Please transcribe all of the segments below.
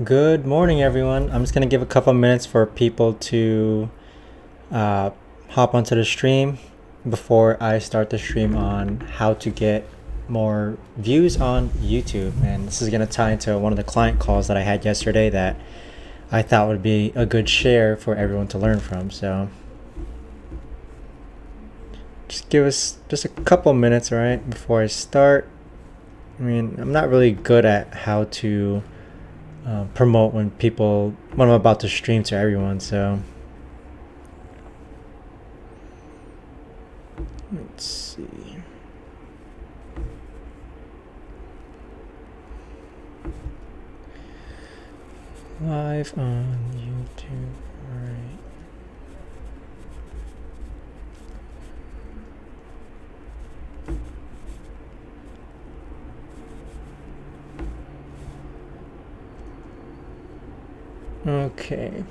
Good morning, everyone. I'm just going to give a couple minutes for people to hop onto the stream before I start the stream on how to get more views on YouTube. And this is going to tie into one of the client calls that I had yesterday that I thought would be a good share for everyone to learn from. So just give us just a couple minutes, all right, before I start. I mean, I'm not really good at how to promote when I'm about to stream to everyone, so let's see. Live on YouTube, right? Okay.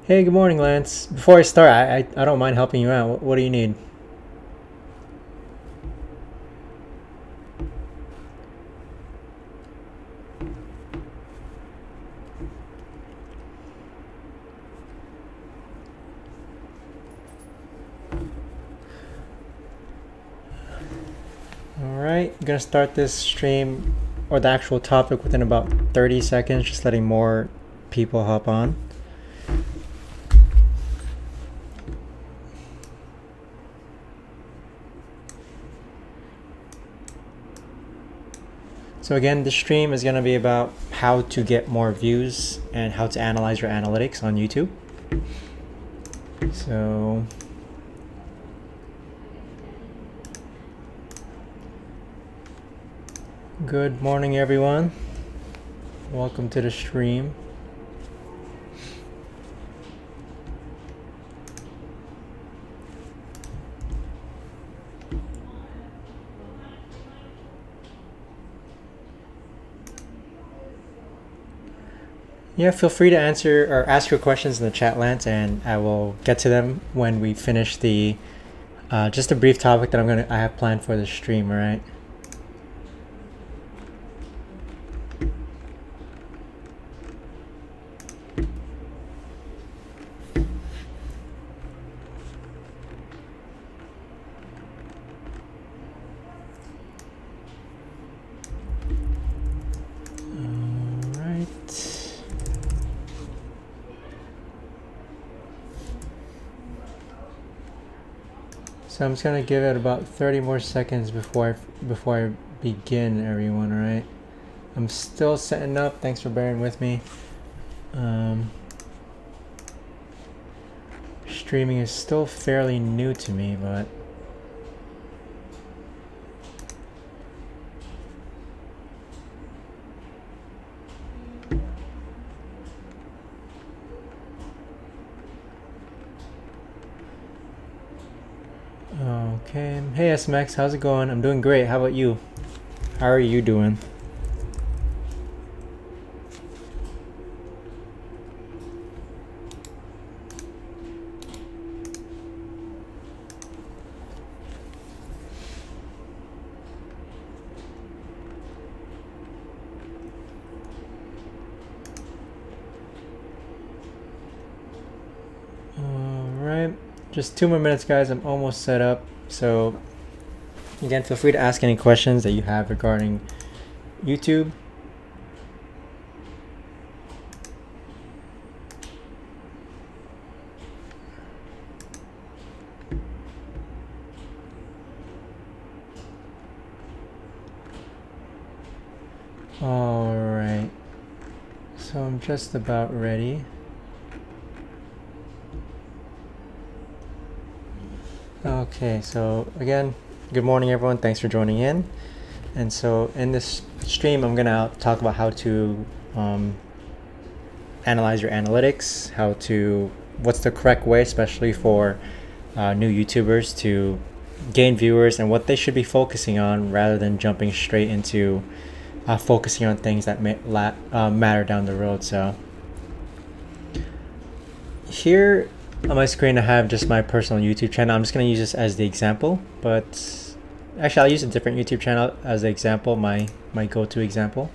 Hey, good morning, Lance. Before I start, I don't mind helping you out. What do you need? Alright, I'm gonna start this stream or the actual topic within about 30 seconds, just letting more people hop on. So again, the stream is going to be about how to get more views and how to analyze your analytics on YouTube. So good morning, everyone. Welcome to the stream. Yeah, feel free to answer or ask your questions in the chat, Lance, and I will get to them when we finish the just a brief topic that I have planned for the stream. All right. So I'm just gonna give it about 30 more seconds before I begin, everyone. All right. I'm still setting up. Thanks for bearing with me. Streaming is still fairly new to me, but okay. Hey SMX, how's it going? I'm doing great. How about you? How are you doing? Just 2 more minutes, guys. I'm almost set up. So again, feel free to ask any questions that you have regarding YouTube. All right. So I'm just about ready. Okay, so again, good morning, everyone. Thanks for joining in. And so in this stream, I'm gonna talk about how to analyze your analytics, what's the correct way, especially for new YouTubers, to gain viewers and what they should be focusing on rather than jumping straight into focusing on things that matter down the road. So here on my screen I have just my personal YouTube channel. I'm just going to use this as the example, but actually I'll use a different YouTube channel as the example, my go-to example.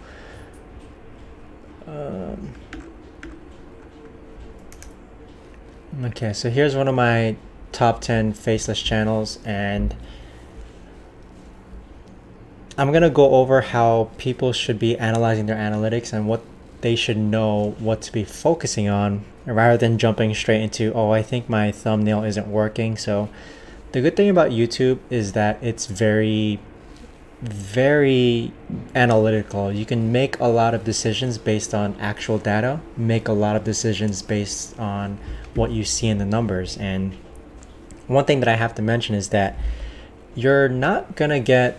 Okay, so here's one of my top 10 faceless channels, and I'm gonna go over how people should be analyzing their analytics and what they should know what to be focusing on, rather than jumping straight into, oh, I think my thumbnail isn't working. So the good thing about YouTube is that it's very analytical. You can make a lot of decisions based on actual data, make a lot of decisions based on what you see in the numbers. And one thing that I have to mention is that you're not gonna get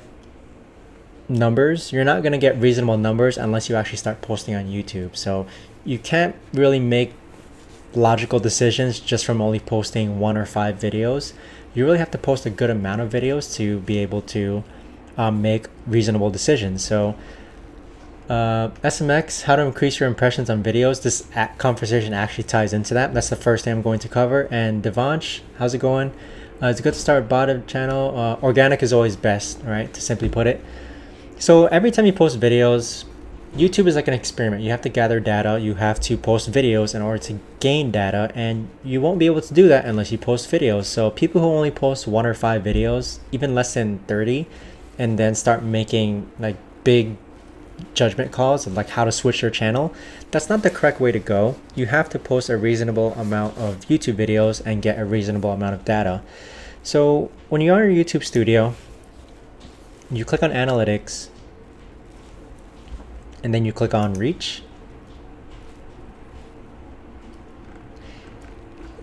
reasonable numbers unless you actually start posting on YouTube. So you can't really make logical decisions just from only posting 1 or 5 videos. You really have to post a good amount of videos to be able to make reasonable decisions. So SMX, how to increase your impressions on videos. This conversation actually ties into that. That's the first thing I'm going to cover. And Devansh, how's it going? It's good to start bottom channel. Organic is always best, right? To simply put it. So every time you post videos, YouTube is like an experiment. You have to gather data. You have to post videos in order to gain data, and you won't be able to do that unless you post videos. So people who only post 1 or 5 videos, even less than 30, and then start making like big judgment calls of like how to switch your channel, that's not the correct way to go. You have to post a reasonable amount of YouTube videos and get a reasonable amount of data. So when you're on your YouTube studio, you click on analytics, and then you click on reach.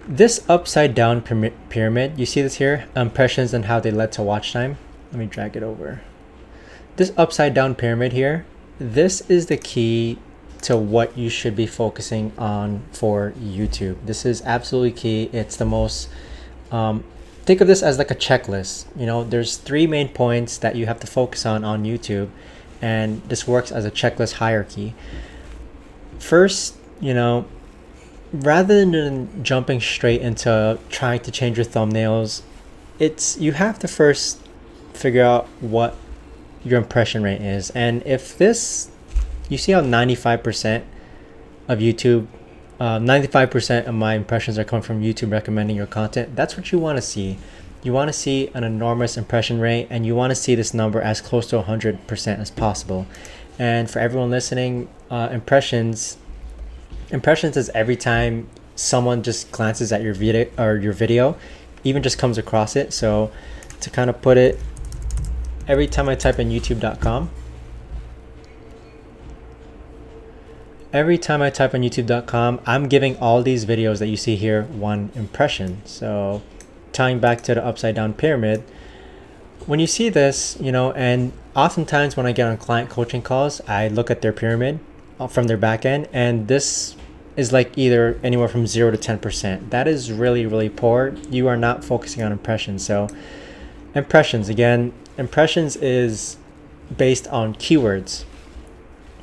This upside down pyramid, you see this here, impressions and how they led to watch time. Let me drag it over. This upside down pyramid here, this is the key to what you should be focusing on for YouTube. This is absolutely key. It's the most, think of this as like a checklist. You know, there's 3 main points that you have to focus on YouTube, and this works as a checklist hierarchy. First, you know, rather than jumping straight into trying to change your thumbnails, you have to first figure out what your impression rate is. And if this, you see how 95% of YouTube, 95% of my impressions are coming from YouTube recommending your content, that's what you want to see. You want to see an enormous impression rate, and you want to see this number as close to 100% as possible. And for everyone listening, impressions is every time someone just glances at your video, even just comes across it. So to kind of put it, every time I type in youtube.com, I'm giving all these videos that you see here 1 impression. So tying back to the upside down pyramid, when you see this, you know, and oftentimes when I get on client coaching calls, I look at their pyramid from their back end, and this is like either anywhere from 0 to 10%. That is really, really poor. You are not focusing on impressions. So impressions, again, impressions is based on keywords.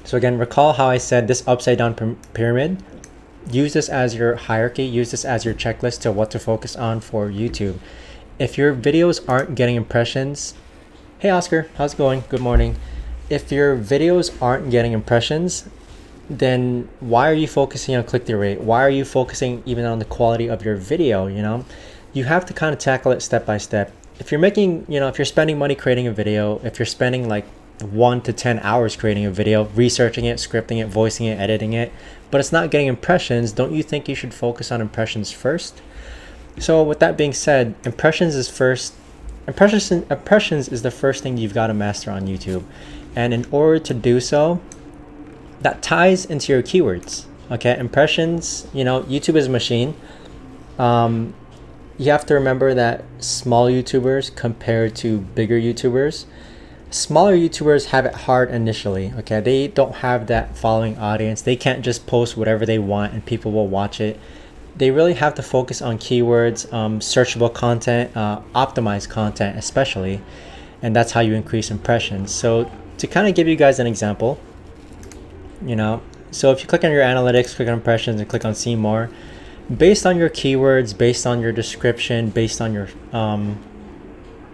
So again, recall how I said this upside down pyramid. Use this as your hierarchy, use this as your checklist to what to focus on for YouTube. If your videos aren't getting impressions, hey Oscar, how's it going? Good morning. If your videos aren't getting impressions, then why are you focusing on click-through rate? Why are you focusing even on the quality of your video? You know, you have to kind of tackle it step by step. If you're making, you know, if you're spending money creating a video, if you're spending like 1 to 10 hours creating a video, researching it, scripting it, voicing it, editing it, but it's not getting impressions, don't you think you should focus on impressions first? So with that being said, impressions is the first thing you've got to master on YouTube. And in order to do so, that ties into your keywords. Okay, impressions, you know, YouTube is a machine. You have to remember that small YouTubers compared to bigger YouTubers, smaller YouTubers have it hard initially. Okay, they don't have that following audience. They can't just post whatever they want and people will watch it. They really have to focus on keywords, searchable content, optimized content especially, and that's how you increase impressions. So to kind of give you guys an example, you know, so if you click on your analytics, click on impressions, and click on see more, based on your keywords, based on your description, based on your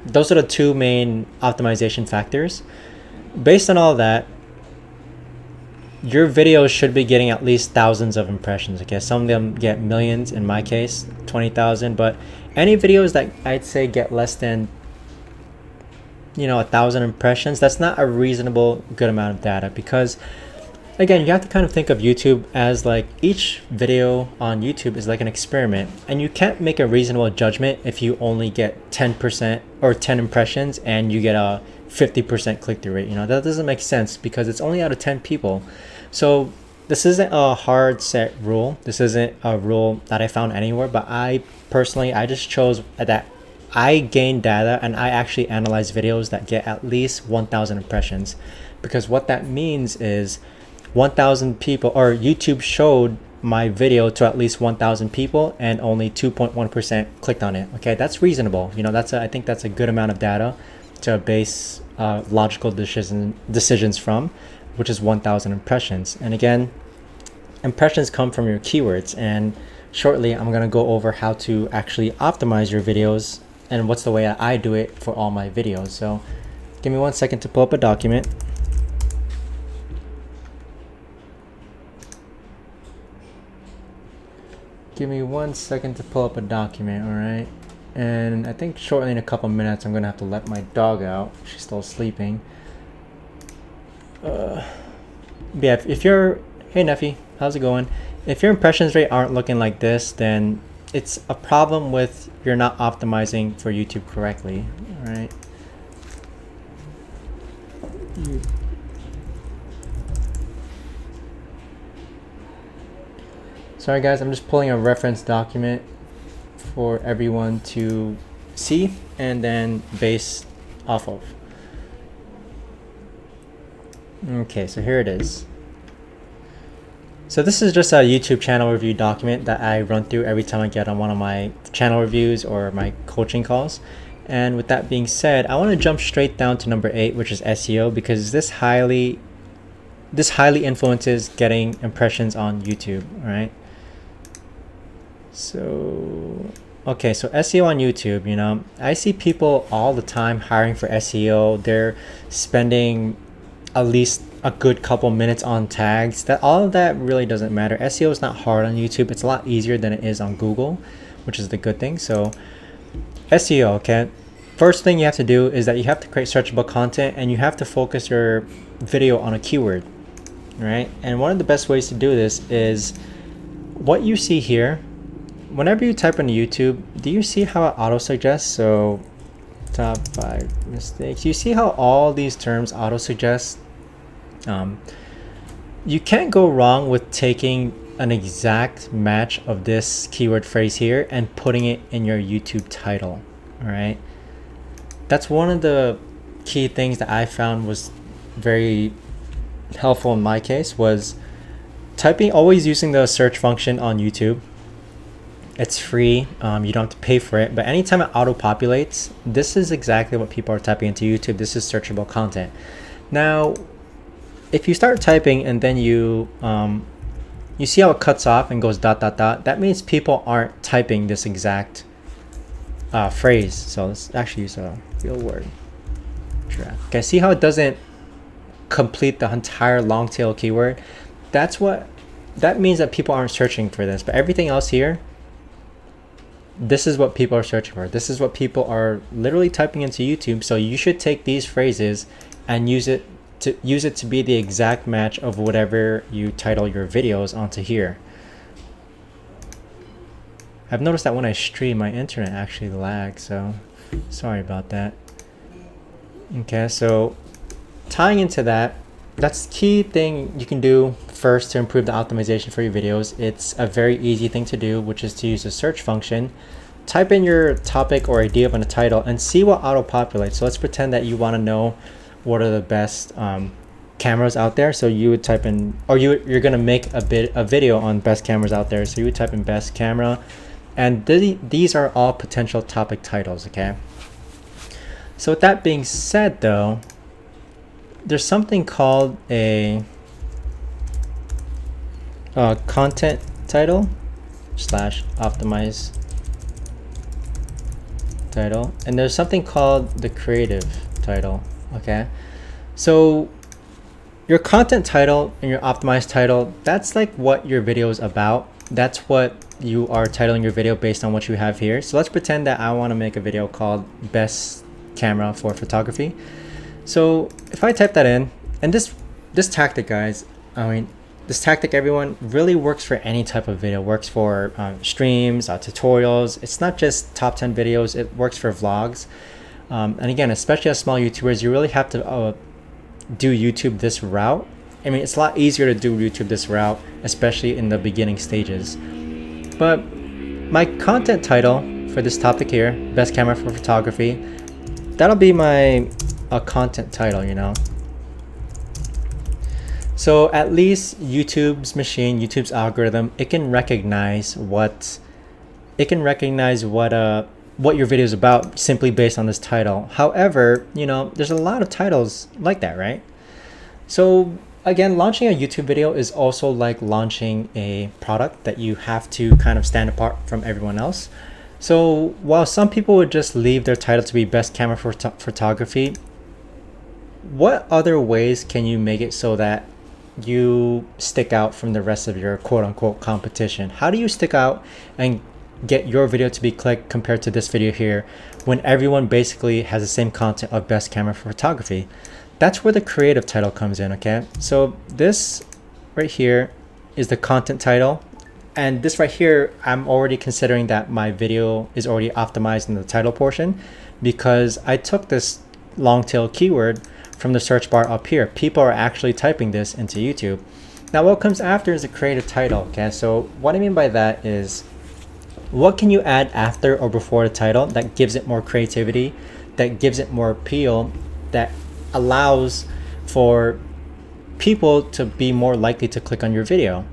those are the 2 main optimization factors. Based on all that, your videos should be getting at least thousands of impressions. Okay, some of them get millions, in my case 20,000, but any videos that I'd say get less than 1,000 impressions, that's not a reasonable good amount of data, because again, you have to kind of think of YouTube as like each video on YouTube is like an experiment, and you can't make a reasonable judgment if you only get 10% or 10 impressions and you get a 50% click-through rate. That doesn't make sense because it's only out of 10 people. So this isn't a hard set rule. This isn't a rule that I found anywhere, but I personally, I just chose that I gain data and I actually analyze videos that get at least 1,000 impressions, because what that means is 1,000 people, or YouTube showed my video to at least 1,000 people and only 2.1% clicked on it. Okay, that's reasonable. I think that's a good amount of data to base logical decisions from, which is 1,000 impressions. And again, impressions come from your keywords, and shortly I'm going to go over how to actually optimize your videos and what's the way I do it for all my videos. So give me 1 second to pull up a document. Give me 1 second to pull up a document, all right? And I think shortly, in a couple minutes, I'm gonna have to let my dog out. She's still sleeping. Yeah, if you're, hey Neffy, how's it going? If your impressions rate aren't looking like this, then it's a problem with you're not optimizing for YouTube correctly, all right? Sorry guys, I'm just pulling a reference document for everyone to see and then base off of. Okay, so here it is. So this is just a YouTube channel review document that I run through every time I get on one of my channel reviews or my coaching calls. And with that being said, I want to jump straight down to number 8, which is SEO, because this highly influences getting impressions on YouTube, all right? So, okay, so SEO on YouTube, I see people all the time hiring for SEO. They're spending at least a good couple minutes on tags. All of that really doesn't matter. SEO is not hard on YouTube. It's a lot easier than it is on Google, which is the good thing. So SEO, okay, first thing you have to do is that you have to create searchable content, and you have to focus your video on a keyword, right? And one of the best ways to do this is what you see here. Whenever you type into YouTube, do you see how it auto suggests? So top 5 mistakes. You see how all these terms auto suggest? You can't go wrong with taking an exact match of this keyword phrase here and putting it in your YouTube title, all right? That's one of the key things that I found was very helpful in my case, was always using the search function on YouTube. It's free, you don't have to pay for it, but anytime it auto populates, this is exactly what people are typing into YouTube. This is searchable content. Now if you start typing and then you see how it cuts off and goes ... that means people aren't typing this exact phrase. So let's actually use a real word. Okay, see how it doesn't complete the entire long tail keyword? That means that people aren't searching for this, but everything else here, this is what people are searching for. This is what people are literally typing into YouTube. So you should take these phrases and use it to be the exact match of whatever you title your videos onto here. I've noticed that when I stream, my internet actually lags, so sorry about that. Okay, so tying into that, that's the key thing you can do first to improve the optimization for your videos. It's a very easy thing to do, which is to use the search function. Type in your topic or idea of a title and see what auto populates. So let's pretend that you want to know what are the best cameras out there. So you would type in, or you're gonna make a video on best cameras out there. So you would type in best camera, and these are all potential topic titles. Okay. So with that being said, though, there's something called a content title / optimize title, and there's something called the creative title. Okay, so your content title and your optimized title, that's like what your video is about. That's what you are titling your video based on what you have here. So let's pretend that I want to make a video called best camera for photography. So if I type that in, and this tactic, guys, this tactic, everyone, really works for any type of video. Works for streams, tutorials. It's not just top 10 videos, it works for vlogs. And again, especially as small YouTubers, you really have to do YouTube this route. I mean, it's a lot easier to do YouTube this route, especially in the beginning stages. But my content title for this topic here, best camera for photography, that'll be my content title, you know. So at least YouTube's machine, YouTube's algorithm, it can recognize what your video is about simply based on this title. However, you know, there's a lot of titles like that, right? So again, launching a YouTube video is also like launching a product that you have to kind of stand apart from everyone else. So while some people would just leave their title to be best camera for photography, what other ways can you make it so that you stick out from the rest of your quote-unquote competition? How do you stick out and get your video to be clicked compared to this video here when everyone basically has the same content of best camera for photography? That's where the creative title comes in, okay? So this right here is the content title, and this right here, I'm already considering that my video is already optimized in the title portion because I took this long tail keyword from the search bar up here. People are actually typing this into YouTube. Now what comes after is the creative title, okay? So what I mean by that is, what can you add after or before the title that gives it more creativity, that gives it more appeal, that allows for people to be more likely to click on your video?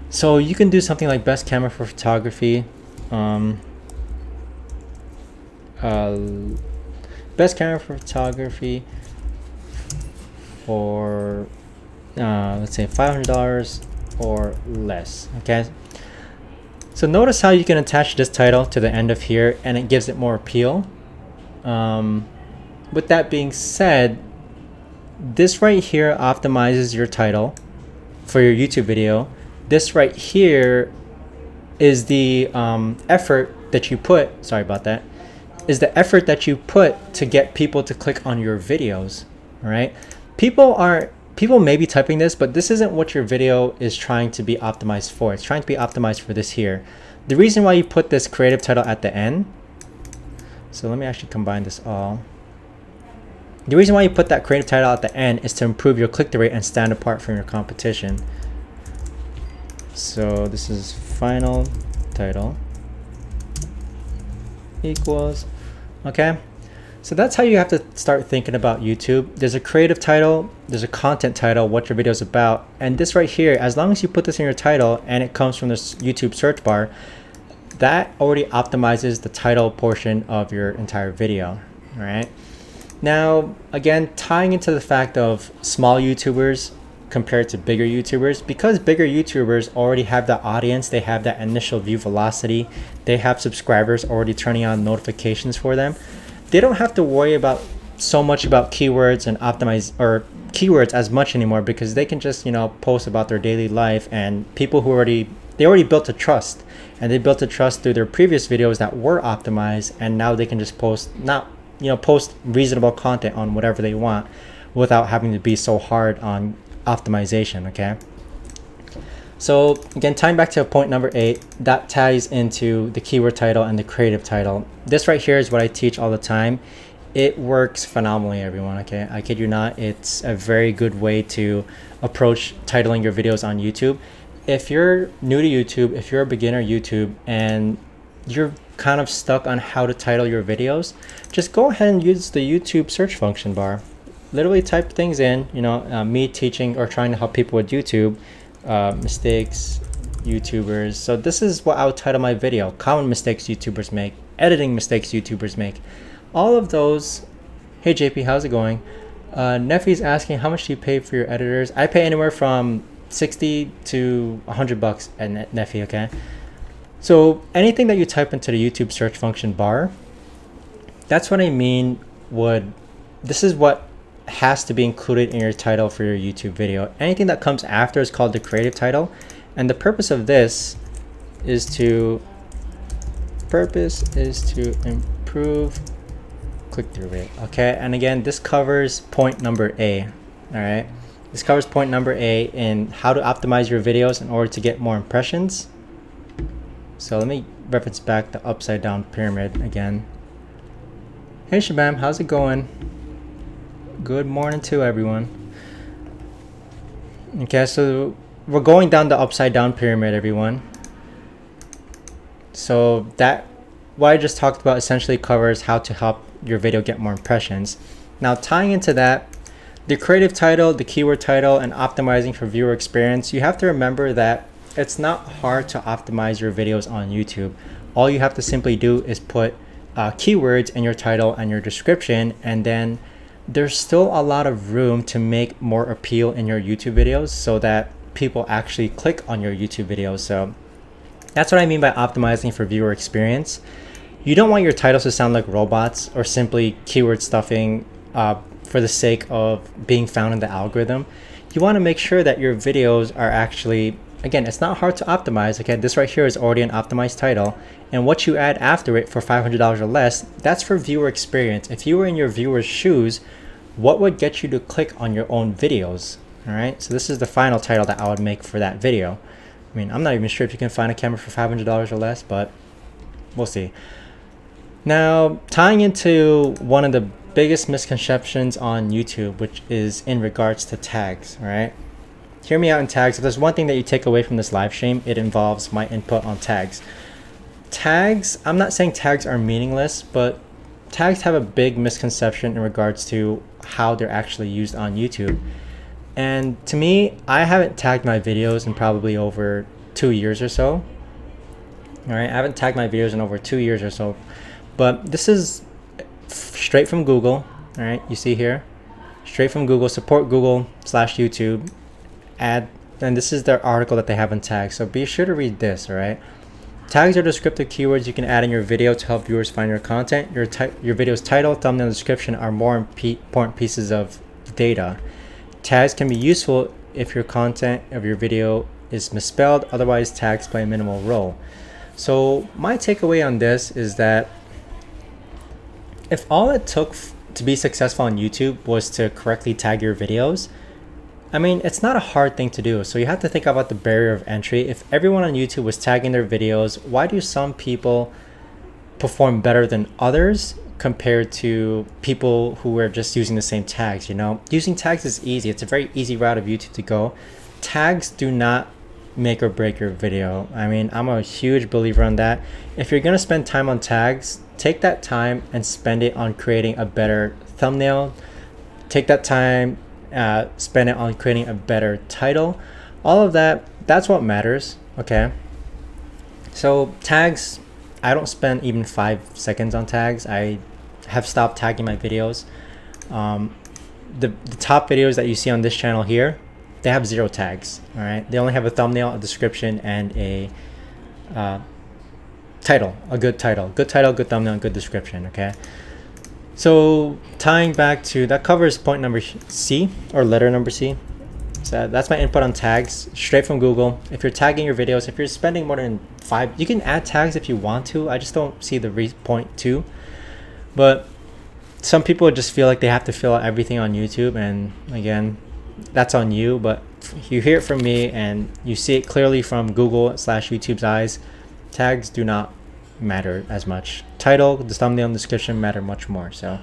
So you can do something like best camera for photography, best camera for photography for let's say $500 or less, okay? So notice how you can attach this title to the end of here and it gives it more appeal. With that being said, this right here optimizes your title for your YouTube video. This right here is the effort that you put, sorry about that, is the effort that you put to get people to click on your videos, all right? People may be typing this, but this isn't what your video is trying to be optimized for. It's trying to be optimized for this here. The reason why you put this creative title at the end, so let me actually combine this all. The reason why you put that creative title at the end is to improve your click-through rate and stand apart from your competition. So this is final title equals, okay? So that's how you have to start thinking about YouTube. There's a creative title, there's a content title, what your video is about, and this right here, as long as you put this in your title and it comes from this YouTube search bar, that already optimizes the title portion of your entire video, all right? Now, again, tying into the fact of small YouTubers compared to bigger YouTubers, because bigger YouTubers already have the audience, they have that initial view velocity, they have subscribers already turning on notifications for them. They don't have to worry about so much about keywords and optimize or keywords as much anymore because they can just, you know, post about their daily life, and people who already built a trust, and they built a trust through their previous videos that were optimized, and now they can just post post reasonable content on whatever they want without having to be so hard on optimization, okay? So again, tying back to point number 8, that ties into the keyword title and the creative title. This right here is what I teach all the time. It works phenomenally, everyone, okay? I kid you not, it's a very good way to approach titling your videos on YouTube. If you're new to YouTube, if you're a beginner YouTube and you're kind of stuck on how to title your videos, just go ahead and use the YouTube search function bar. Literally type things in, you know, me teaching or trying to help people with YouTube, mistakes YouTubers. So this is what I would title my video: common mistakes YouTubers make, editing mistakes YouTubers make. All of those. Hey JP, how's it going? Neffy's asking, how much do you pay for your editors? I pay anywhere from 60 to $100 at Neffy, okay? So anything that you type into the YouTube search function bar, that's what I mean this is what has to be included in your title for your YouTube video. Anything that comes after is called the creative title, and the purpose of this is to improve click-through rate. Okay, and again, this covers point number A. All right, this covers point number A in how to optimize your videos in order to get more impressions. So let me reference back the upside down pyramid again. Hey Shabam, how's it going? Good morning to everyone. Okay, so we're going down the upside down pyramid, everyone. So that, what I just talked about essentially covers how to help your video get more impressions. Now tying into that, the creative title, the keyword title, and optimizing for viewer experience, you have to remember that it's not hard to optimize your videos on YouTube. All you have to simply do is put keywords in your title and your description, and then there's still a lot of room to make more appeal in your YouTube videos so that people actually click on your YouTube videos. So that's what I mean by optimizing for viewer experience. You don't want your titles to sound like robots or simply keyword stuffing for the sake of being found in the algorithm. You want to make sure that your videos are actually, again, it's not hard to optimize. Okay, this right here is already an optimized title, and what you add after it for $500 or less, that's for viewer experience. If you were in your viewer's shoes, what would get you to click on your own videos? All right, so this is the final title that I would make for that video. I mean, I'm not even sure if you can find a camera for $500 or less, but we'll see. Now, tying into one of the biggest misconceptions on YouTube, which is in regards to tags, all right? Hear me out in tags. If there's one thing that you take away from this live stream, it involves my input on tags. Tags, I'm not saying tags are meaningless, but tags have a big misconception in regards to how they're actually used on YouTube. And to me, I haven't tagged my videos in probably over 2 years or so. All right, I haven't tagged my videos in over 2 years or so, but this is straight from Google. All right, you see here, straight from Google, support Google/YouTube. And this is their article that they have in tags, so be sure to read this. All right, tags are descriptive keywords you can add in your video to help viewers find your content. Your video's title, thumbnail, and description are more important pieces of data. Tags can be useful if your content of your video is misspelled. Otherwise, tags play a minimal role. So my takeaway on this is that if all it took to be successful on YouTube was to correctly tag your videos, I mean, it's not a hard thing to do. So you have to think about the barrier of entry. If everyone on YouTube was tagging their videos, why do some people perform better than others compared to people who are just using the same tags? You know, using tags is easy. It's a very easy route of YouTube to go. Tags do not make or break your video. I mean, I'm a huge believer on that. If you're gonna spend time on tags, take that time and spend it on creating a better thumbnail. Take that time, spend it on creating a better title. All of that, that's what matters. Okay, so tags, I don't spend even 5 seconds on tags. I have stopped tagging my videos. The top videos that you see on this channel here, they have 0 tags. All right, they only have a thumbnail, a description, and a title, a good title, good thumbnail, and good description. Okay, so tying back to that covers point number C, or letter number C. So that's my input on tags, straight from Google. If you're tagging your videos, if you're spending more than 5, you can add tags if you want to. I just don't see the point to. But some people just feel like they have to fill out everything on YouTube, and again, that's on you. But you hear it from me and you see it clearly from Google/YouTube's eyes. Tags do not matter as much. Title, the thumbnail, and description matter much more. So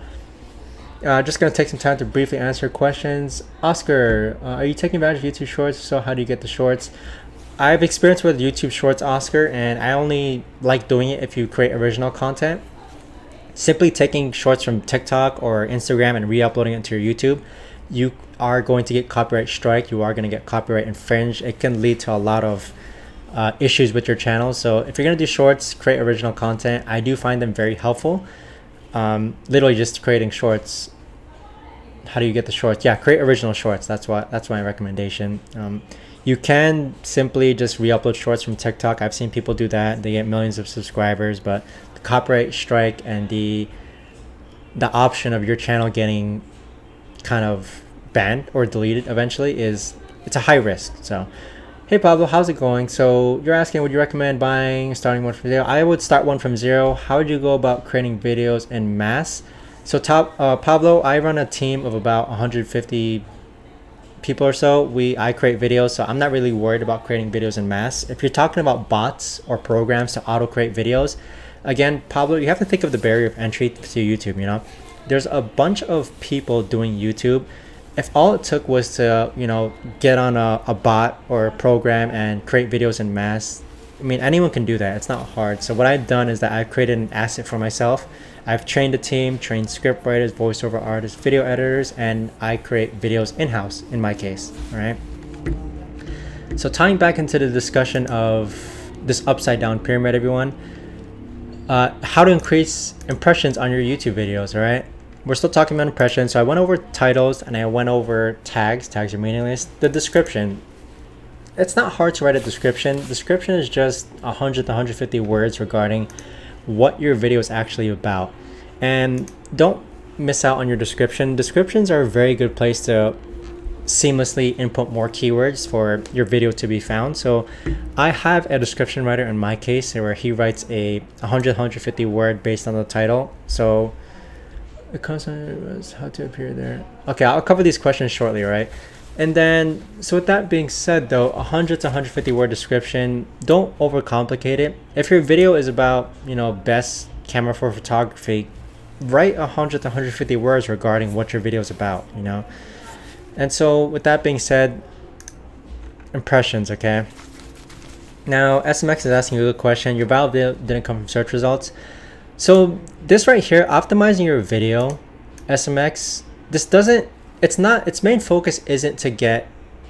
just gonna take some time to briefly answer questions. Oscar, are you taking advantage of YouTube Shorts? So how do you get the shorts? I have experience with YouTube Shorts, Oscar, and I only like doing it if you create original content. Simply taking shorts from TikTok or Instagram and re-uploading it to your YouTube, you are going to get copyright strike. You are going to get copyright infringe. It can lead to a lot of issues with your channel. So if you're going to do shorts, create original content. I do find them very helpful. Literally just creating shorts. How do you get the shorts? Yeah, create original shorts. That's my recommendation. You can simply just re-upload shorts from TikTok. I've seen people do that. They get millions of subscribers, but the copyright strike and the option of your channel getting kind of banned or deleted eventually, it's a high risk. So hey Pablo, how's it going? So you're asking, would you recommend starting one from zero? I would start one from zero. How would you go about creating videos en masse? So Pablo, I run a team of about 150 people or so. I create videos, so I'm not really worried about creating videos en masse. If you're talking about bots or programs to auto create videos, again, Pablo, you have to think of the barrier of entry to YouTube. There's a bunch of people doing YouTube. If all it took was to get on a bot or a program and create videos en masse, I mean, anyone can do that. It's not hard. So what I've done is that I've created an asset for myself. I've trained a team, trained scriptwriters, voiceover artists, video editors, and I create videos in-house in my case. All right. So tying back into the discussion of this upside down pyramid, everyone, how to increase impressions on your YouTube videos. All right. We're still talking about impressions. So I went over titles and I went over tags. Tags are meaningless. The description. It's not hard to write a description. Description is just 100 to 150 words regarding what your video is actually about. And don't miss out on your description. Descriptions are a very good place to seamlessly input more keywords for your video to be found. So I have a description writer in my case where he writes a 150 word based on the title. So the content was how to appear there. Okay, I'll cover these questions shortly, right? And then, so with that being said though, 100 to 150 word description, don't overcomplicate it. If your video is about, best camera for photography, write 100 to 150 words regarding what your video is about, And so with that being said, impressions, okay? Now, SMX is asking you a good question. Your viral video didn't come from search results. So this right here, optimizing your video, SMX, its main focus isn't to get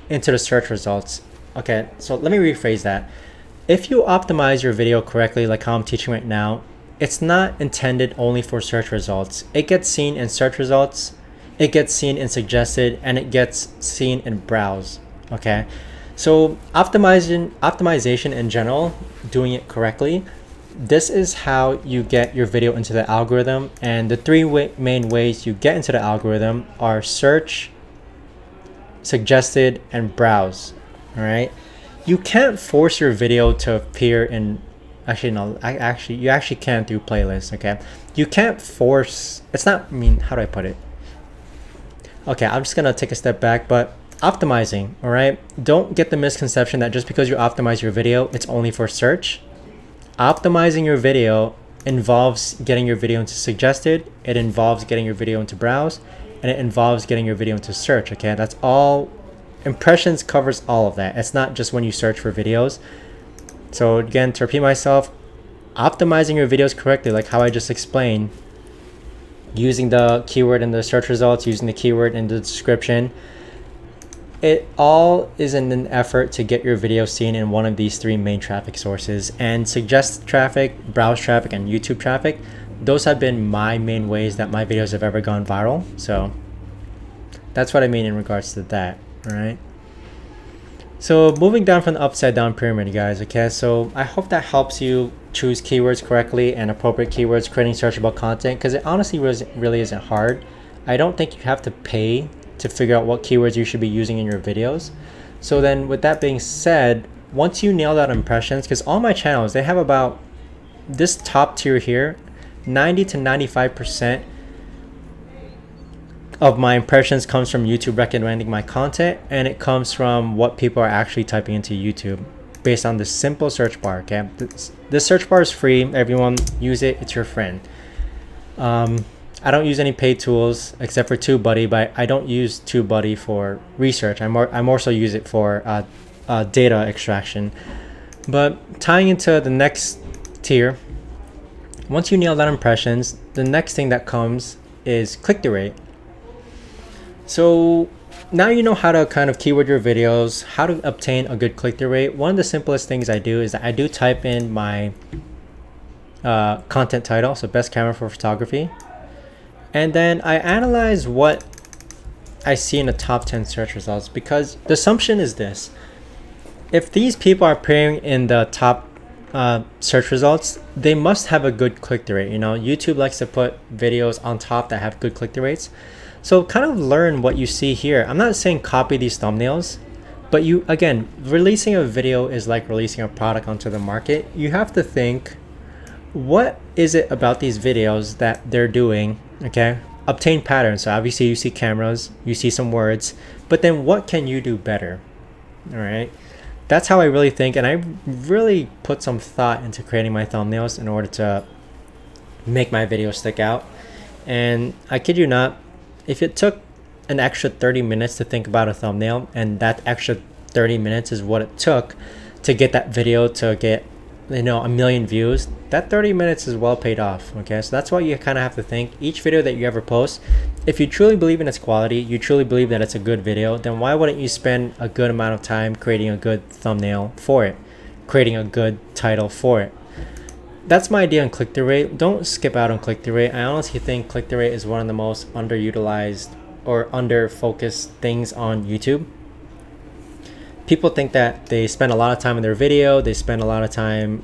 into the search results. Okay, so let me rephrase that. If you optimize your video correctly, like how I'm teaching right now, it's not intended only for search results. It gets seen in search results, it gets seen in suggested, and it gets seen in browse. Okay, so optimization in general, doing it correctly, this is how you get your video into the algorithm. And the three main ways you get into the algorithm are search, suggested, and browse. All right, you can't force your video to appear in, you actually can through playlists. Okay, you can't force, how do I put it? Okay, I'm just gonna take a step back, but optimizing, all right, don't get the misconception that just because you optimize your video, it's only for search. Optimizing your video involves getting your video into suggested, it involves getting your video into browse, and it involves getting your video into search. Okay, that's all. Impressions covers all of that. It's not just when you search for videos. So again, to repeat myself, optimizing your videos correctly, like how I just explained, using the keyword in the search results, using the keyword in the description, it all is in an effort to get your video seen in one of these three main traffic sources. And suggested traffic, browse traffic, and YouTube traffic, those have been my main ways that my videos have ever gone viral. So that's what I mean in regards to that. All right, so moving down from the upside down pyramid, guys. Okay, so I hope that helps you choose keywords correctly and appropriate keywords, creating searchable content, because it honestly really isn't hard. I don't think you have to pay to figure out what keywords you should be using in your videos. So then with that being said, once you nail out impressions, because all my channels, they have about this top tier here, 90 to 95% of my impressions comes from YouTube recommending my content, and it comes from what people are actually typing into YouTube based on this simple search bar. Okay, this search bar is free. Everyone use it. It's your friend. I don't use any paid tools except for TubeBuddy, but I don't use TubeBuddy for research. I more so use it for data extraction. But tying into the next tier, once you nail down impressions, the next thing that comes is click-through rate. So now you know how to kind of keyword your videos, how to obtain a good click-through rate. One of the simplest things I do is that I do type in my content title, so best camera for photography, and then I analyze what I see in the top 10 search results, because the assumption is this: if these people are appearing in the top search results, they must have a good click-through rate. YouTube likes to put videos on top that have good click-through rates. So kind of learn what you see here. I'm not saying copy these thumbnails, but you, again, releasing a video is like releasing a product onto the market. You have to think, what is it about these videos that they're doing? Okay, obtain patterns. So obviously you see cameras, you see some words, but then what can you do better? All right, that's how I really think, and I really put some thought into creating my thumbnails in order to make my videos stick out. And I kid you not, if it took an extra 30 minutes to think about a thumbnail, and that extra 30 minutes is what it took to get that video to get, you know, 1 million views, that 30 minutes is well paid off. Okay, so that's why you kind of have to think, each video that you ever post, if you truly believe in its quality, you truly believe that it's a good video, then why wouldn't you spend a good amount of time creating a good thumbnail for it, creating a good title for it? That's my idea on click-through rate. Don't skip out on click-through rate. I honestly think click-through rate is one of the most underutilized or under-focused things on YouTube. People think that they spend a lot of time in their video, they spend a lot of time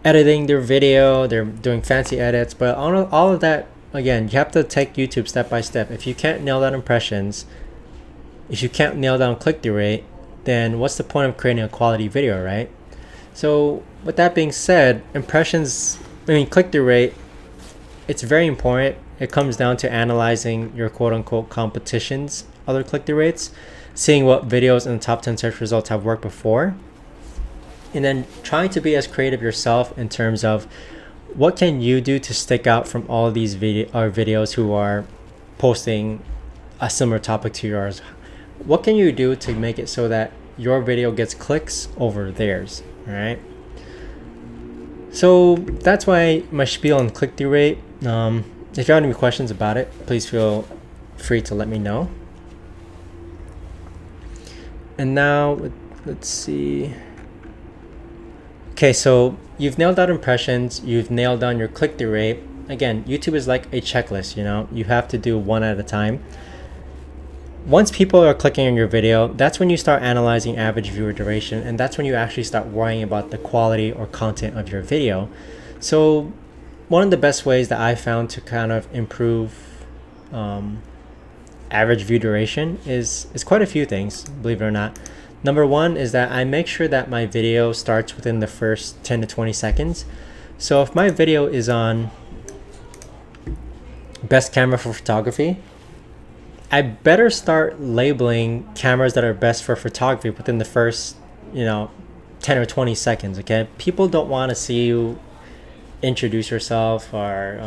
editing their video, they're doing fancy edits, but all of that, again, you have to take YouTube step by step. If you can't nail down impressions, if you can't nail down click-through rate, then what's the point of creating a quality video, right? So with that being said, click-through rate, it's very important. It comes down to analyzing your quote-unquote competition's other click-through rates, seeing what videos in the top 10 search results have worked before, and then trying to be as creative yourself in terms of what can you do to stick out from all of these videos who are posting a similar topic to yours. What can you do to make it so that your video gets clicks over theirs? All right, so that's why my spiel on click-through rate. If you have any questions about it, please feel free to let me know. And now let's see. Okay, so you've nailed out impressions, you've nailed down your click-through rate. Again, YouTube is like a checklist, you know, you have to do one at a time. Once people are clicking on your video, that's when you start analyzing average viewer duration, and that's when you actually start worrying about the quality or content of your video. So one of the best ways that I found to kind of improve average view duration is quite a few things, believe it or not. Number one is that I make sure that my video starts within the first 10 to 20 seconds. So if my video is on best camera for photography, I better start labeling cameras that are best for photography within the first, 10 or 20 seconds, okay? People don't want to see you introduce yourself, or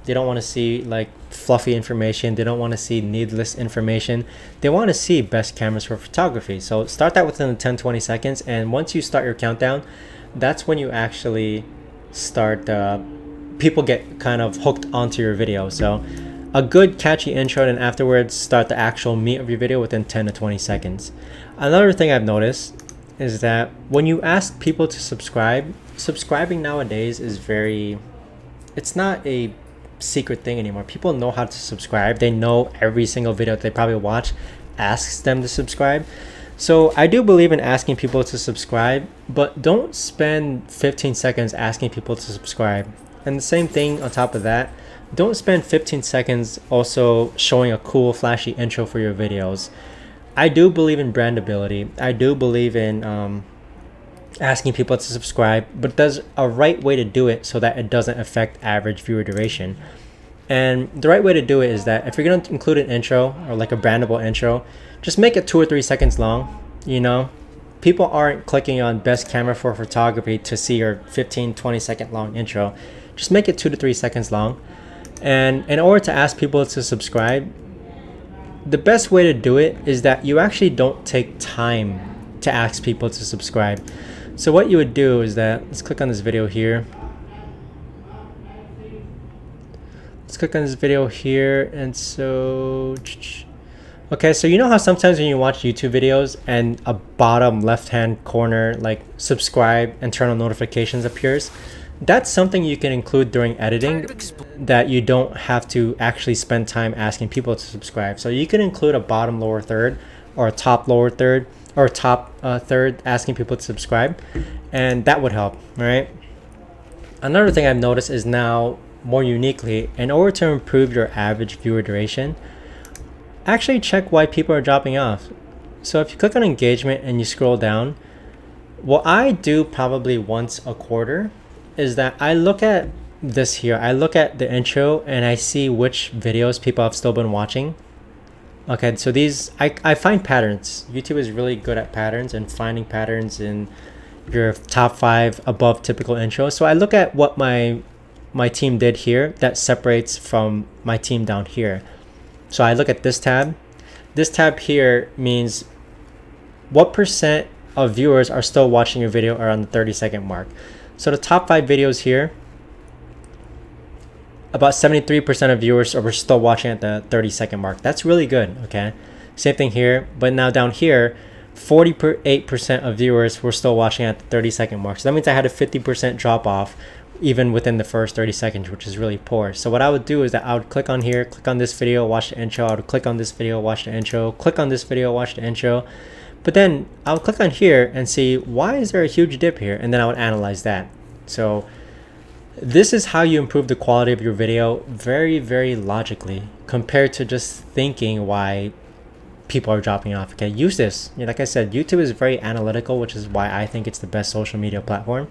they don't want to see like fluffy information. They don't want to see needless information. They want to see best cameras for photography. So start that within the 10-20 seconds, and once you start your countdown, that's when you actually start people get kind of hooked onto your video. So a good catchy intro, and afterwards start the actual meat of your video within 10 to 20 seconds. Another thing I've noticed is that when you ask people to subscribe, subscribing nowadays is it's not a secret thing anymore. People know how to subscribe. They know every single video that they probably watch asks them to subscribe. So I do believe in asking people to subscribe, but don't spend 15 seconds asking people to subscribe. And the same thing on top of that, don't spend 15 seconds also showing a cool flashy intro for your videos. I do believe in brandability. I do believe in asking people to subscribe, but there's a right way to do it so that it doesn't affect average viewer duration. And the right way to do it is that if you're going to include an intro or like a brandable intro, just make it 2 or 3 seconds long. People aren't clicking on best camera for photography to see your 15-20 second long intro. Just make it 2 to 3 seconds long. And in order to ask people to subscribe, the best way to do it is that you actually don't take time to ask people to subscribe. So what you would do is that, let's click on this video here. Let's click on this video here. And so, okay, so you know how sometimes when you watch YouTube videos and a bottom left-hand corner, like subscribe and turn on notifications appears? That's something you can include during editing that you don't have to actually spend time asking people to subscribe. So you can include a bottom lower third or a top lower third or top third asking people to subscribe, and that would help, right? Another thing I've noticed is now more uniquely, in order to improve your average viewer duration, actually check why people are dropping off. So if you click on engagement and you scroll down, what I do probably once a quarter is that I look at this here. I look at the intro and I see which videos people have still been watching. Okay, so these, I find patterns. YouTube is really good at patterns and finding patterns in your top 5 above typical intros. So I look at what my team did here that separates from my team down here. So I look at this tab. This tab here means what percent of viewers are still watching your video around the 30-second mark. So the top 5 videos here, about 73% of viewers are still watching at the 30-second mark. That's really good, okay? Same thing here, but now down here, 48% of viewers were still watching at the 30-second mark. So that means I had a 50% drop off even within the first 30 seconds, which is really poor. So what I would do is that I would click on here, click on this video, watch the intro. I would click on this video, watch the intro, click on this video, watch the intro. But then I would click on here and see, why is there a huge dip here? And then I would analyze that. So this is how you improve the quality of your video very, very logically, compared to just thinking why people are dropping off. Okay, use this. Like I said, YouTube is very analytical, which is why I think it's the best social media platform.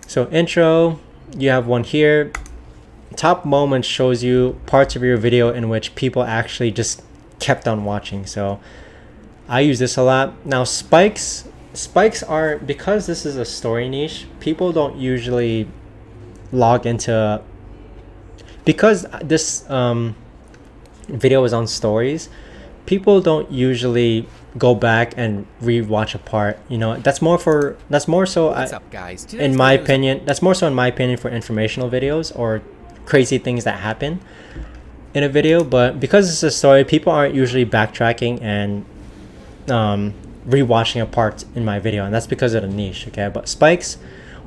So intro, you have one here. Top moments shows you parts of your video in which people actually just kept on watching. So I use this a lot. Now spikes are, because this is a story niche, people don't usually log into, because this video is on stories, people don't usually go back and re-watch a part. That's more so What's up, guys? in my opinion, that's more so in my opinion for informational videos or crazy things that happen in a video. But because it's a story, people aren't usually backtracking and rewatching a part in my video, and that's because of the niche. Okay, but spikes,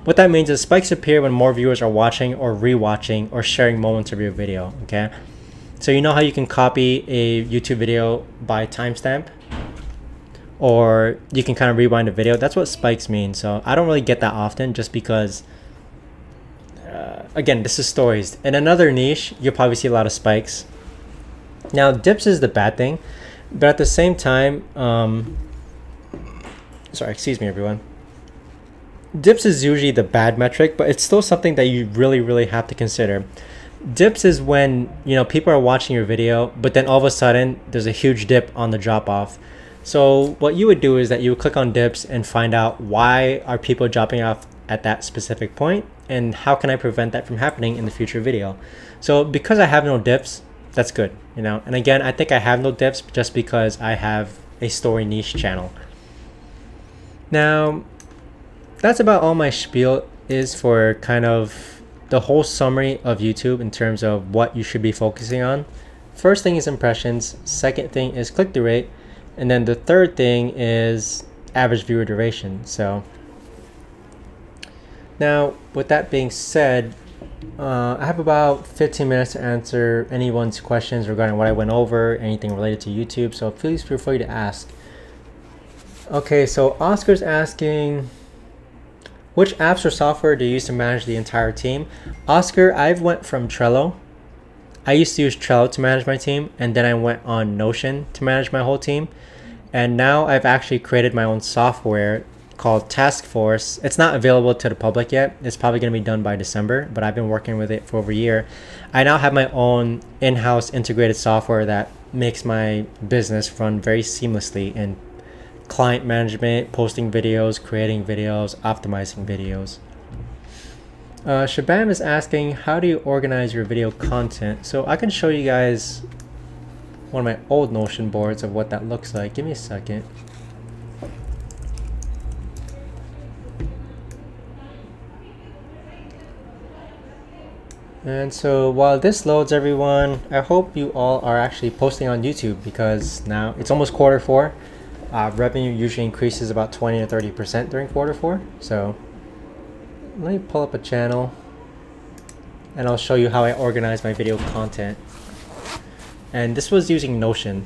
what that means is spikes appear when more viewers are watching or rewatching or sharing moments of your video. Okay, so you know how you can copy a YouTube video by timestamp, or you can kind of rewind a video. That's what spikes mean. So I don't really get that often, just because again, this is stories. In another niche, you'll probably see a lot of spikes. Now dips is the bad thing, but at the same time, sorry, excuse me everyone, dips is usually the bad metric, but it's still something that you really have to consider. Dips is when people are watching your video, but then all of a sudden there's a huge dip on the drop off. So what you would do is that you would click on dips and find out, why are people dropping off at that specific point, and how can I prevent that from happening in the future video. So because I have no dips, that's good. And again, I think I have no dips just because I have a story niche channel. Now that's about all my spiel is for kind of the whole summary of YouTube in terms of what you should be focusing on. First thing is impressions, second thing is click-through rate, and then the third thing is average viewer duration. So now with that being said, I have about 15 minutes to answer anyone's questions regarding what I went over, anything related to YouTube, so please feel free to ask. Okay, so Oscar's asking, which apps or software do you use to manage the entire team? Oscar, I've went from Trello. I used to use Trello to manage my team, and then I went on Notion to manage my whole team. And now I've actually created my own software called Task Force. It's not available to the public yet. It's probably going to be done by December, but I've been working with it for over a year. I now have my own in-house integrated software that makes my business run very seamlessly in client management, posting videos, creating videos, optimizing videos. Shabam is asking, how do you organize your video content? So I can show you guys one of my old Notion boards of what that looks like. Give me a second. And so while this loads, everyone, I hope you all are actually posting on YouTube, because now it's almost Q4. Revenue usually increases about 20 to 30% during Q4. So let me pull up a channel and I'll show you how I organize my video content. And this was using Notion,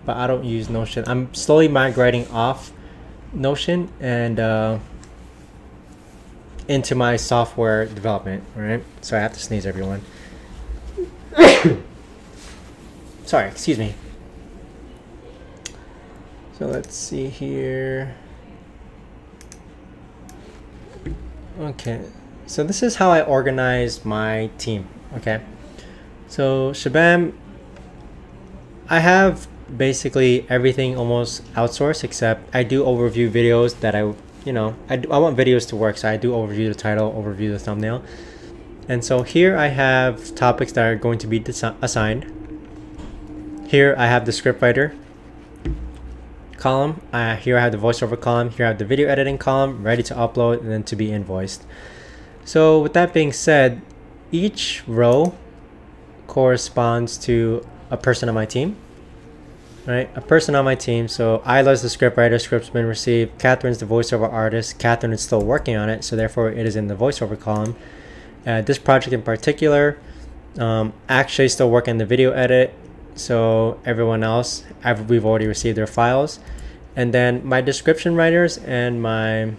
but I don't use Notion. I'm slowly migrating off Notion and into my software development, right? So I have to sneeze, everyone. Sorry, excuse me. So let's see here. Okay, so this is how I organize my team, okay? So Shabam, I have basically everything almost outsourced, except I do overview videos that I want videos to work, so I do overview the title, overview the thumbnail. And so here I have topics that are going to be assigned. Here I have the scriptwriter column. Here I have the voiceover column. Here I have the video editing column, ready to upload and then to be invoiced. So with that being said, each row corresponds to a person on my team, right? A person on my team. So Isla's the scriptwriter, script's been received. Catherine's the voiceover artist. Catherine is still working on it, so therefore it is in the voiceover column. This project in particular, actually still working the video edit. So everyone else, we've already received their files. And then my description writers and my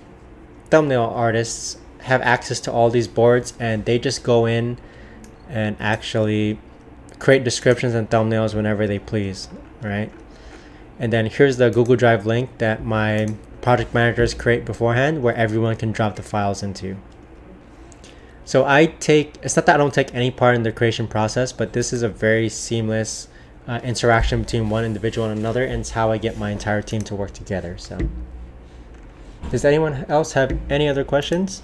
thumbnail artists have access to all these boards, and they just go in and actually create descriptions and thumbnails whenever they please, right? And then here's the Google Drive link that my project managers create beforehand, where everyone can drop the files into. So it's not that I don't take any part in the creation process, but this is a very seamless interaction between one individual and another, and it's how I get my entire team to work together. So does anyone else have any other questions?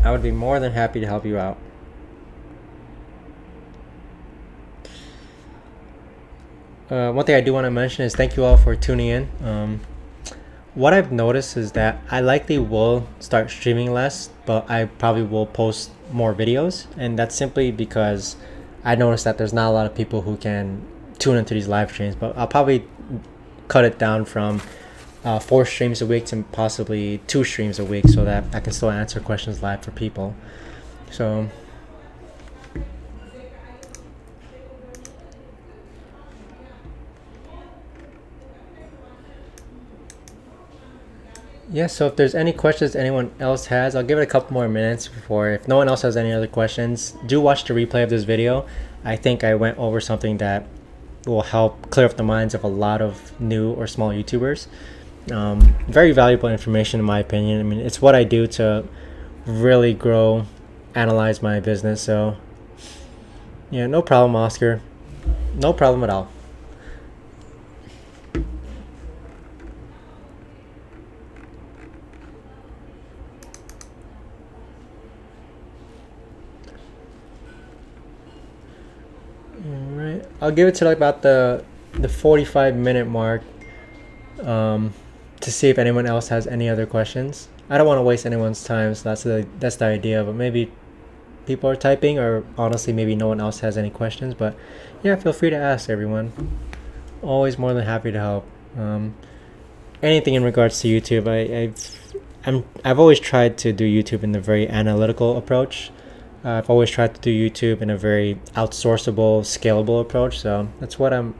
I would be more than happy to help you out. One thing I do want to mention is thank you all for tuning in. What I've noticed is that I likely will start streaming less, but I probably will post more videos, and that's simply because I noticed that there's not a lot of people who can tune into these live streams. But I'll probably cut it down from 4 streams a week to possibly 2 streams a week, so that I can still answer questions live for people. So yeah, so if there's any questions anyone else has, I'll give it a couple more minutes before. If no one else has any other questions, do watch the replay of this video. I think I went over something that will help clear up the minds of a lot of new or small YouTubers. Very valuable information in my opinion. I mean, it's what I do to really grow, analyze my business. So yeah, no problem, Oscar. No problem at all. Alright, I'll give it to like about the 45-minute mark to see if anyone else has any other questions. I don't want to waste anyone's time, so that's the idea. But maybe people are typing, or honestly maybe no one else has any questions. But yeah, feel free to ask, everyone. Always more than happy to help. Anything in regards to YouTube, I've always tried to do YouTube in a very analytical approach. I've always tried to do YouTube in a very outsourceable, scalable approach. So that's what I'm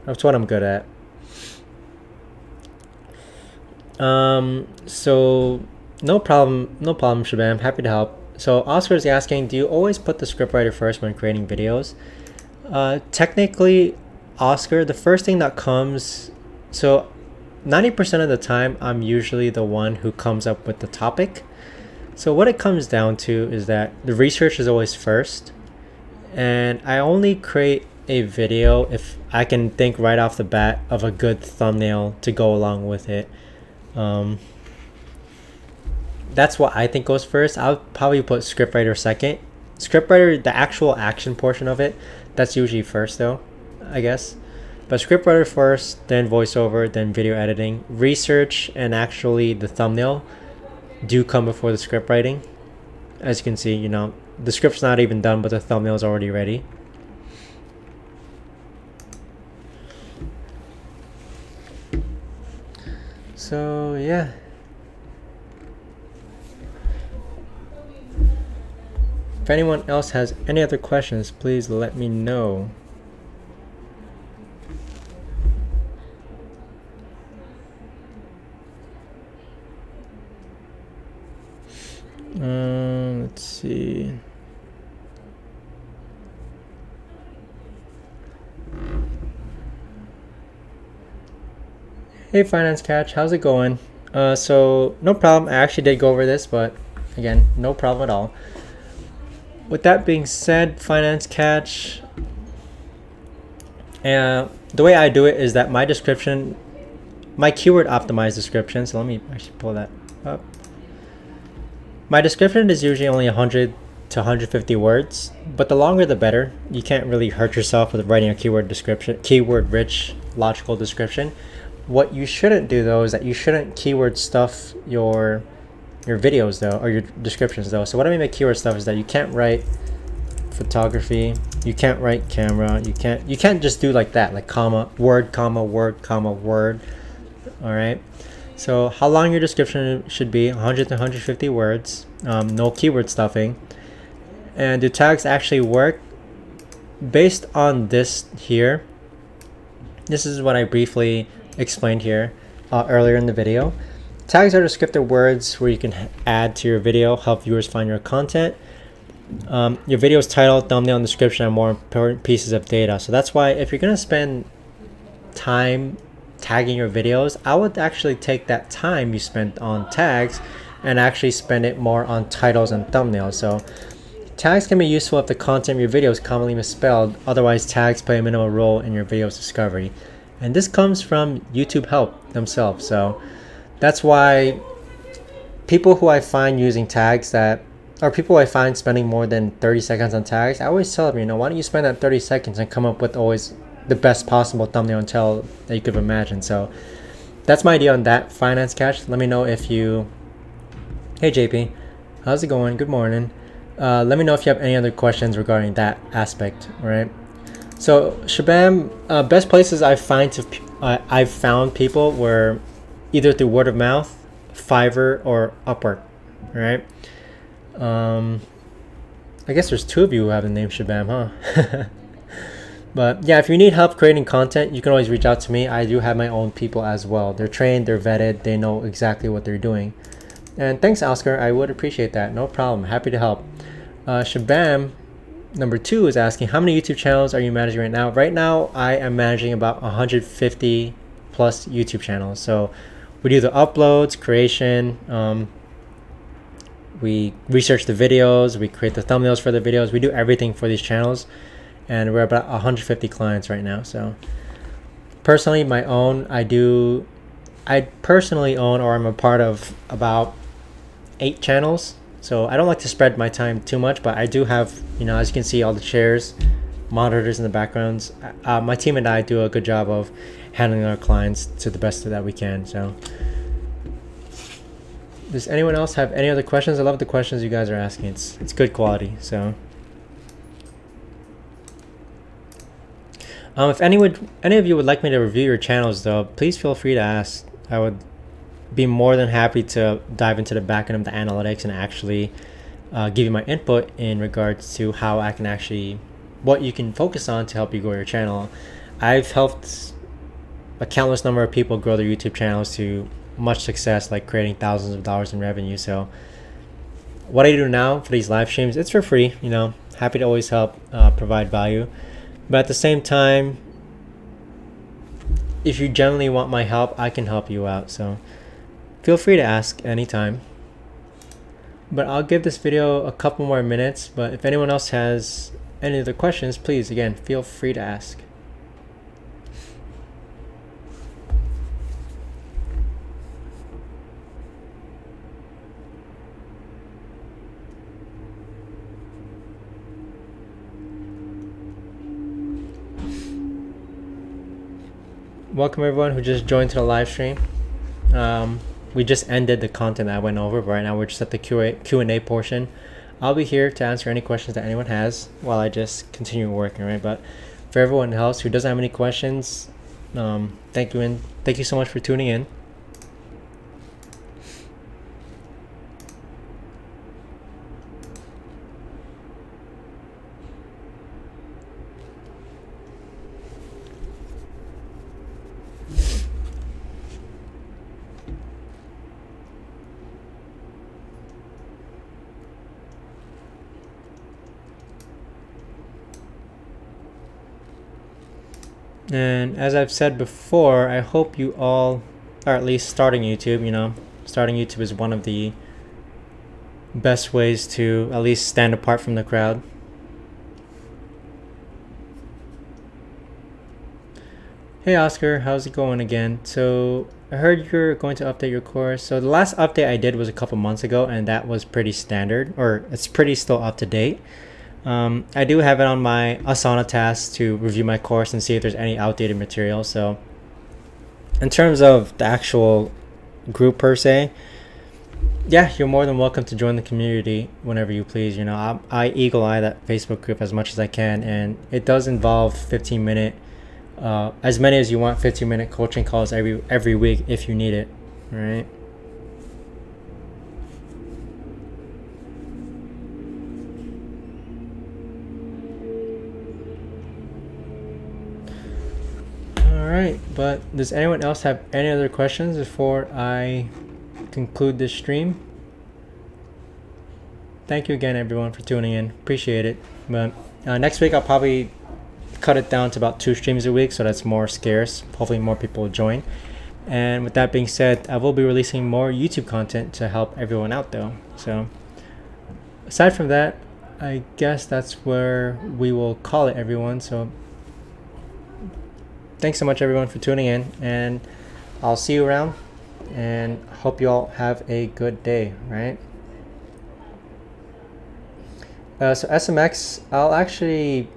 good at. So no problem, Shabam. Happy to help. So Oscar is asking, do you always put the scriptwriter first when creating videos? Technically, Oscar, the first thing that comes, so 90% of the time, I'm usually the one who comes up with the topic. So what it comes down to is that the research is always first, and I only create a video if I can think right off the bat of a good thumbnail to go along with it. That's what I think goes first. I'll probably put scriptwriter second. Scriptwriter, the actual action portion of it, that's usually first though, I guess. But scriptwriter first, then voiceover, then video editing. Research and actually the thumbnail do come before the script writing. As you can see, the script's not even done, but the thumbnail is already ready. So yeah, if anyone else has any other questions, please let me know. Hey Finance Catch, how's it going? So no problem. I actually did go over this, but again, no problem at all. With that being said, Finance Catch, the way I do it is that my description, my keyword optimized description. So let me actually pull that up. My description is usually only 100 to 150 words, but the longer the better. You can't really hurt yourself with writing a keyword description, keyword rich, logical description. What you shouldn't do though is that you shouldn't keyword stuff your videos though, or your descriptions though. So what I mean by keyword stuff is that you can't write photography, you can't write camera, you can't just do like that, like comma, word, comma, word, comma, word. All right. So how long your description should be, 100 to 150 words, no keyword stuffing. And do tags actually work? Based on this here, this is what I briefly explained here earlier in the video. Tags are descriptive words where you can add to your video, help viewers find your content. Your video's title, thumbnail, and description are more important pieces of data. So that's why if you're going to spend time tagging your videos, I would actually take that time you spent on tags and actually spend it more on titles and thumbnails. So tags can be useful if the content of your video is commonly misspelled. Otherwise, tags play a minimal role in your video's discovery. And this comes from YouTube help themselves. So that's why people who I find using tags or people I find spending more than 30 seconds on tags, I always tell them, why don't you spend that 30 seconds and come up with always the best possible thumbnail and title that you could imagine. So that's my idea on that, Finance Catch. Let me know if you, hey JP, how's it going? Good morning. Let me know if you have any other questions regarding that aspect, right? So Shabam, best places I've found people were either through word of mouth, Fiverr, or Upwork, right? I guess there's two of you who have the name Shabam, huh? But yeah, if you need help creating content, you can always reach out to me. I do have my own people as well. They're trained, they're vetted, they know exactly what they're doing. And thanks, Oscar. I would appreciate that. No problem. Happy to help. Shabam number 2 is asking, how many YouTube channels are you managing right now? Right now, I am managing about 150 plus YouTube channels. So we do the uploads, creation, we research the videos, we create the thumbnails for the videos, we do everything for these channels, and we're about 150 clients right now. So personally, I personally own, or I'm a part of, about 8 channels. So I don't like to spread my time too much, but I do have, as you can see, all the chairs, monitors in the backgrounds. My team and I do a good job of handling our clients to the best that we can. So does anyone else have any other questions? I love the questions you guys are asking. It's good quality. So if any of you would like me to review your channels though, please feel free to ask. I would be more than happy to dive into the back end of the analytics and actually give you my input in regards to how I can actually, what you can focus on to help you grow your channel. I've helped a countless number of people grow their YouTube channels to much success, like creating thousands of dollars in revenue. So what I do now for these live streams, it's for free, happy to always help provide value. But at the same time, if you genuinely want my help, I can help you out. So feel free to ask anytime. But I'll give this video a couple more minutes. But if anyone else has any other questions, please, again, feel free to ask. Welcome everyone who just joined to the live stream. We just ended the content that I went over, but right now we're just at the Q&A portion. I'll be here to answer any questions that anyone has while I just continue working, right? But for everyone else who doesn't have any questions, thank you, and thank you so much for tuning in. And as I've said before, I hope you all or at least starting YouTube. Starting YouTube is one of the best ways to at least stand apart from the crowd. Hey Oscar, how's it going again? So I heard you're going to update your course. So the last update I did was a couple months ago, and that was pretty standard, or it's pretty still up to date. I do have it on my Asana task to review my course and see if there's any outdated material. So in terms of the actual group per se, yeah, you're more than welcome to join the community whenever you please. I eagle eye that Facebook group as much as I can, and it does involve 15-minute, as many as you want, 15-minute coaching calls every week if you need it, right? Alright, but does anyone else have any other questions before I conclude this stream? Thank you again, everyone, for tuning in. Appreciate it. But next week I'll probably cut it down to about 2 streams a week, so that's more scarce. Hopefully more people will join. And with that being said, I will be releasing more YouTube content to help everyone out though. So aside from that, I guess that's where we will call it, everyone. So thanks so much, everyone, for tuning in, and I'll see you around, and hope you all have a good day, right? So SMX, I'll actually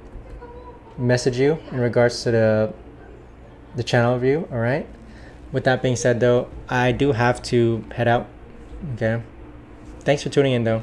message you in regards to the channel review, all right? With that being said, though, I do have to head out, okay? Thanks for tuning in, though.